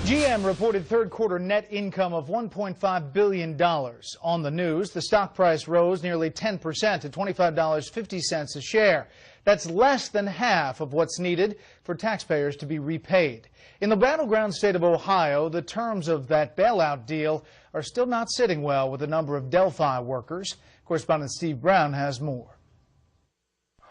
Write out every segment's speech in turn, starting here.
GM reported third quarter net income of $1.5 billion. On the news, the stock price rose nearly 10% to $25.50 a share. That's less than half of what's needed for taxpayers to be repaid. In the battleground state of Ohio, the terms of that bailout deal are still not sitting well with a number of Delphi workers. Correspondent Steve Brown has more.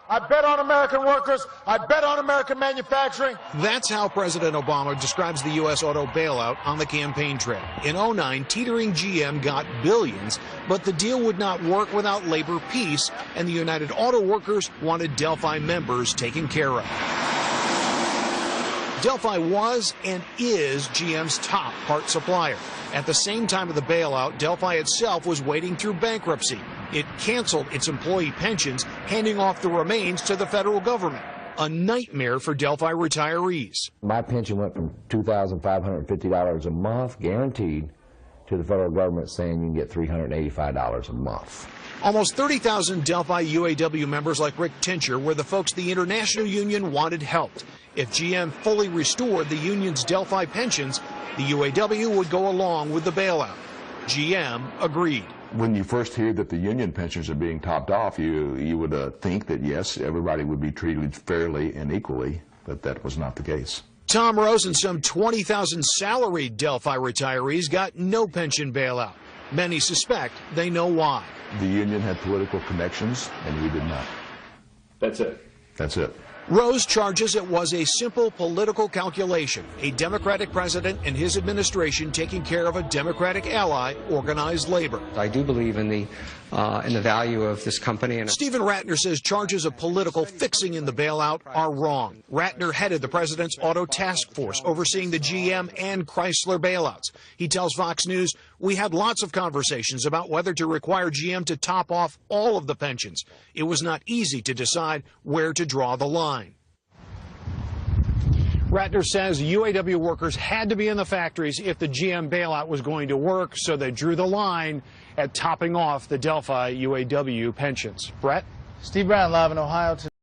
I bet on American workers. I bet on American manufacturing. That's how President Obama describes the U.S. auto bailout on the campaign trail. In 2009, teetering GM got billions, but the deal would not work without labor peace, and the United Auto Workers wanted Delphi members taken care of. Delphi was and is GM's top part supplier. At the same time of the bailout, Delphi itself was wading through bankruptcy. It canceled its employee pensions, handing off the remains to the federal government. A nightmare for Delphi retirees. My pension went from $2,550 a month, guaranteed, to the federal government saying you can get $385 a month. Almost 30,000 Delphi UAW members like Rick Tincher were the folks the International Union wanted helped. If GM fully restored the union's Delphi pensions, the UAW would go along with the bailout. GM agreed. When you first hear that the union pensions are being topped off, you would think that, yes, everybody would be treated fairly and equally, but that was not the case. Tom Rose and some 20,000 salaried Delphi retirees got no pension bailout. Many suspect they know why. The union had political connections, and we did not. That's it. That's it. Rose charges it was a simple political calculation, a Democratic president and his administration taking care of a Democratic ally, organized labor. I do believe in the value of this company. And Stephen Rattner says charges of political fixing in the bailout are wrong. Rattner headed the president's auto task force overseeing the GM and Chrysler bailouts. He tells Fox News, "We had lots of conversations about whether to require GM to top off all of the pensions. It was not easy to decide where to draw the line." Rattner says UAW workers had to be in the factories if the GM bailout was going to work, so they drew the line at topping off the Delphi UAW pensions. Brett? Steve Brown live in Ohio today.